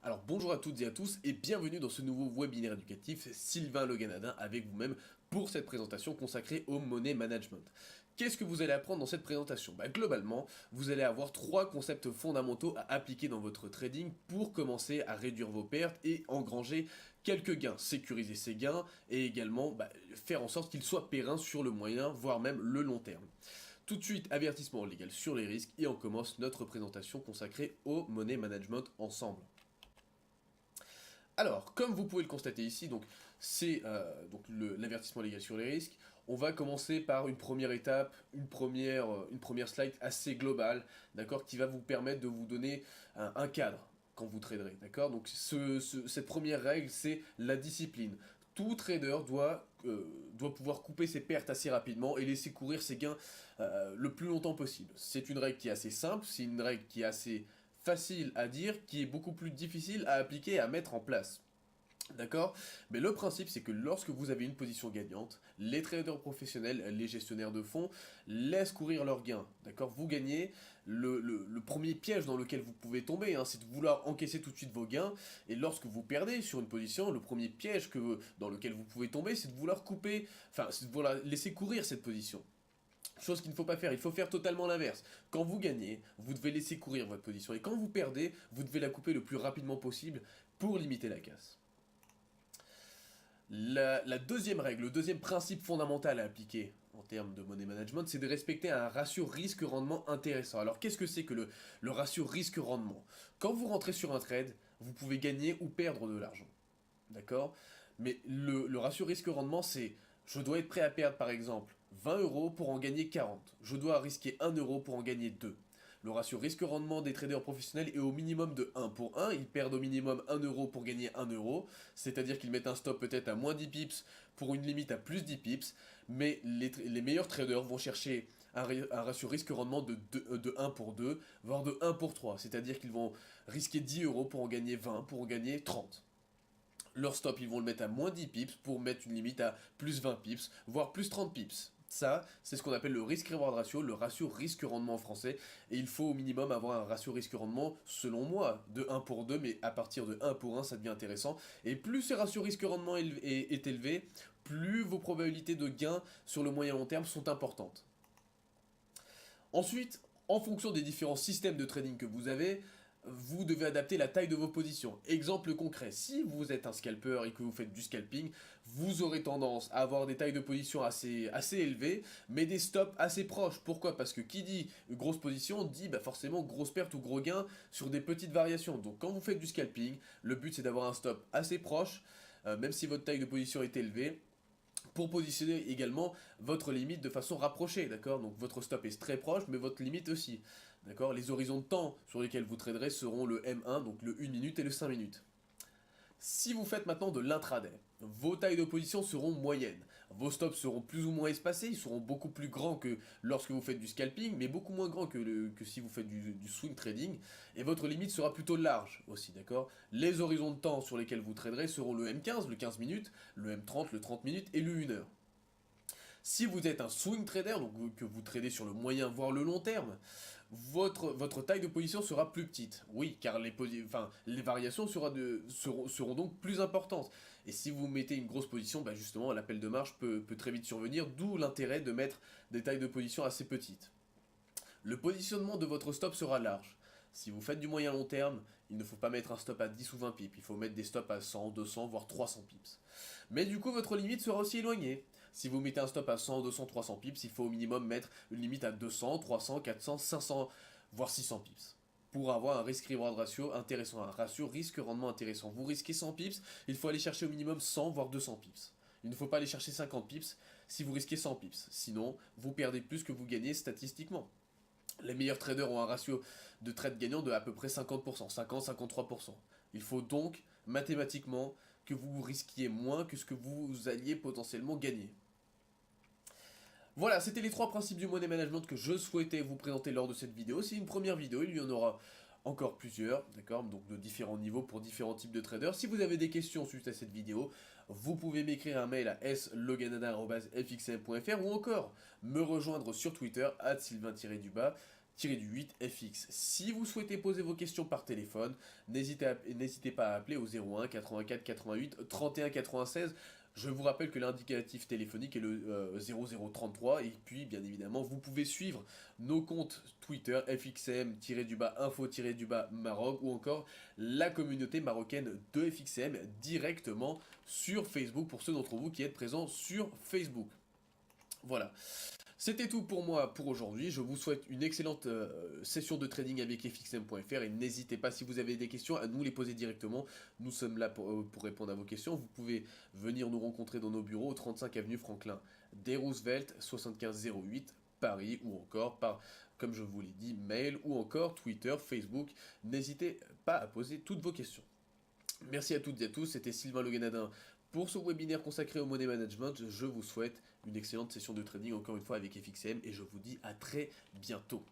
Alors bonjour à toutes et à tous et bienvenue dans ce nouveau webinaire éducatif Sylvain Le Ganadin avec vous-même pour cette présentation consacrée au money management. Qu'est-ce que vous allez apprendre dans cette présentation? Globalement, vous allez avoir trois concepts fondamentaux à appliquer dans votre trading pour commencer à réduire vos pertes et engranger quelques gains, sécuriser ces gains et également faire en sorte qu'ils soient pérennes sur le moyen, voire même le long terme. Tout de suite, avertissement légal sur les risques et on commence notre présentation consacrée au money management ensemble. Alors, comme vous pouvez le constater ici, c'est l'avertissement légal sur les risques. On va commencer par une première étape, une première slide assez globale, d'accord, qui va vous permettre de vous donner un cadre quand vous traderez, d'accord. Donc cette première règle, c'est la discipline. Tout trader doit pouvoir couper ses pertes assez rapidement et laisser courir ses gains le plus longtemps possible. C'est une règle qui est assez simple, c'est une règle qui est assez facile à dire, qui est beaucoup plus difficile à appliquer et à mettre en place. D'accord? Mais le principe, c'est que lorsque vous avez une position gagnante, les traders professionnels, les gestionnaires de fonds, laissent courir leurs gains. D'accord? Vous gagnez. Le premier piège dans lequel vous pouvez tomber, hein, c'est de vouloir encaisser tout de suite vos gains. Et lorsque vous perdez sur une position, le premier piège dans lequel vous pouvez tomber, c'est de vouloir couper, enfin, c'est de vouloir laisser courir cette position. Chose qu'il ne faut pas faire, il faut faire totalement l'inverse. Quand vous gagnez, vous devez laisser courir votre position. Et quand vous perdez, vous devez la couper le plus rapidement possible pour limiter la casse. La deuxième règle, le deuxième principe fondamental à appliquer en termes de money management, c'est de respecter un ratio risque-rendement intéressant. Alors qu'est-ce que c'est que le ratio risque-rendement? Quand vous rentrez sur un trade, vous pouvez gagner ou perdre de l'argent. D'accord? Mais le ratio risque-rendement, c'est je dois être prêt à perdre par exemple 20 euros pour en gagner 40. Je dois risquer 1 euro pour en gagner 2. Le ratio risque-rendement des traders professionnels est au minimum de 1 pour 1. Ils perdent au minimum 1 euro pour gagner 1 euro. C'est-à-dire qu'ils mettent un stop peut-être à moins 10 pips pour une limite à plus 10 pips. Mais les meilleurs traders vont chercher un ratio risque-rendement de 1 pour 2, voire de 1 pour 3. C'est-à-dire qu'ils vont risquer 10 euros pour en gagner 20, pour en gagner 30. Leur stop, ils vont le mettre à moins 10 pips pour mettre une limite à plus 20 pips, voire plus 30 pips. Ça, c'est ce qu'on appelle le risk-reward ratio, le ratio risque-rendement en français. Et il faut au minimum avoir un ratio risque-rendement, selon moi, de 1 pour 2, mais à partir de 1 pour 1, ça devient intéressant. Et plus ce ratio risque-rendement est élevé, plus vos probabilités de gain sur le moyen long terme sont importantes. Ensuite, en fonction des différents systèmes de trading que vous avez, vous devez adapter la taille de vos positions. Exemple concret, si vous êtes un scalper et que vous faites du scalping, vous aurez tendance à avoir des tailles de position assez élevées, mais des stops assez proches. Pourquoi? Parce que qui dit grosse position dit forcément grosse perte ou gros gain sur des petites variations. Donc quand vous faites du scalping, le but c'est d'avoir un stop assez proche, même si votre taille de position est élevée, pour positionner également votre limite de façon rapprochée, d'accord? Donc votre stop est très proche, mais votre limite aussi, d'accord? Les horizons de temps sur lesquels vous traderez seront le M1, donc le 1 minute et le 5 minutes. Si vous faites maintenant de l'intraday, vos tailles d'opposition seront moyennes. Vos stops seront plus ou moins espacés, ils seront beaucoup plus grands que lorsque vous faites du scalping, mais beaucoup moins grands que si vous faites du swing trading. Et votre limite sera plutôt large aussi, d'accord? Les horizons de temps sur lesquels vous traderez seront le M15, le 15 minutes, le M30, le 30 minutes et le 1 heure. Si vous êtes un swing trader, donc que vous tradez sur le moyen voire le long terme, votre taille de position sera plus petite. Oui, car les variations seront donc plus importantes. Et si vous mettez une grosse position, justement, l'appel de marge peut très vite survenir, d'où l'intérêt de mettre des tailles de position assez petites. Le positionnement de votre stop sera large. Si vous faites du moyen long terme, il ne faut pas mettre un stop à 10 ou 20 pips, il faut mettre des stops à 100, 200, voire 300 pips. Mais du coup, votre limite sera aussi éloignée. Si vous mettez un stop à 100, 200, 300 pips, il faut au minimum mettre une limite à 200, 300, 400, 500, voire 600 pips. Pour avoir un risk-reward ratio intéressant, un ratio risque-rendement intéressant. Vous risquez 100 pips, il faut aller chercher au minimum 100, voire 200 pips. Il ne faut pas aller chercher 50 pips si vous risquez 100 pips. Sinon, vous perdez plus que vous gagnez statistiquement. Les meilleurs traders ont un ratio de trade gagnant de à peu près 50%, 50-53%. Il faut donc, mathématiquement, que vous risquiez moins que ce que vous alliez potentiellement gagner. Voilà, c'était les trois principes du money management que je souhaitais vous présenter lors de cette vidéo. C'est une première vidéo, il y en aura encore plusieurs, d'accord, donc de différents niveaux pour différents types de traders. Si vous avez des questions suite à cette vidéo, vous pouvez m'écrire un mail à sloganada@fxm.fr ou encore me rejoindre sur Twitter @sylvain-du-bas 8 FX. Si vous souhaitez poser vos questions par téléphone, n'hésitez pas à appeler au 01 84 88 31 96. Je vous rappelle que l'indicatif téléphonique est le 0033 et puis bien évidemment vous pouvez suivre nos comptes Twitter FXM-info-Maroc ou encore la communauté marocaine de FXM directement sur Facebook pour ceux d'entre vous qui êtes présents sur Facebook. Voilà. C'était tout pour moi pour aujourd'hui. Je vous souhaite une excellente session de trading avec fxm.fr et n'hésitez pas si vous avez des questions à nous les poser directement. Nous sommes là pour répondre à vos questions. Vous pouvez venir nous rencontrer dans nos bureaux au 35 avenue Franklin des Roosevelt 7508 Paris ou encore par, comme je vous l'ai dit, mail ou encore Twitter, Facebook. N'hésitez pas à poser toutes vos questions. Merci à toutes et à tous. C'était Sylvain Le Ganadin pour ce webinaire consacré au money management. Je vous souhaite une excellente session de trading encore une fois avec FXM et je vous dis à très bientôt.